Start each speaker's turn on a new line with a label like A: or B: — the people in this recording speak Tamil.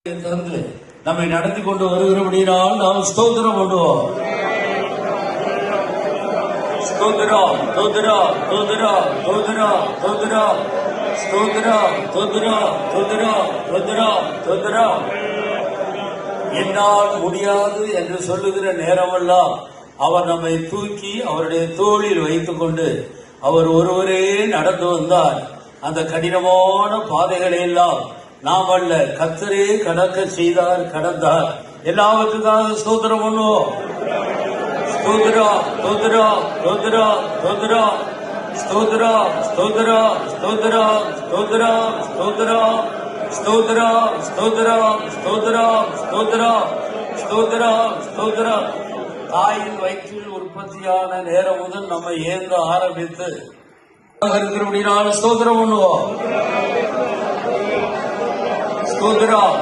A: தந்து நம்மை நடத்தி கொண்டு வருகிறபடியால் நாம் ஸ்தோத்திரம் பண்ணுவோம். ஸ்தோத்திரம் ஸ்தோத்திரம் ஸ்தோத்திரம் ஸ்தோத்திரம் ஸ்தோத்திரம் ஸ்தோத்திரம் ஸ்தோத்திரம் ஸ்தோத்திரம் ஸ்தோத்திரம் ஸ்தோத்திரம். என்னால் முடியாது என்று சொல்லுகிற நேரமெல்லாம் அவர் நம்மை தூக்கி அவருடைய தோளில் வைத்துக் கொண்டு அவர் ஒருவரே நடந்து வந்தார். அந்த கடினமான பாதைகளை எல்லாம் நாம் அல்ல, கர்த்தரே கடக்க செய்தார், கடந்தார். எல்லாவற்றுக்காக ஸ்தோத்திரம் பண்ணுவோம். ஸ்தோத்திரம் ஸ்தோத்திரம் ஸ்தோத்திரம் ஸ்தோத்திரம் ஸ்தோத்திரம் ஸ்தோத்திரம் ஸ்தோத்திரம் ஸ்தோத்திரம் ஸ்தோத்திரம் ஸ்தோத்திரம் ஸ்தோத்திரம் ஸ்தோத்திரம் ஸ்தோத்திரம் ஸ்தோத்திரம் ஸ்தோத்திரம். தாயின் வயிற்றில் உற்பத்தியான நேரம் முதல் நம்ம ஏங்க ஆரம்பித்து இருக்கிறபடினால ஸ்தோத்திரம் பண்ணுவோம். ஸ்தோத்திரம்.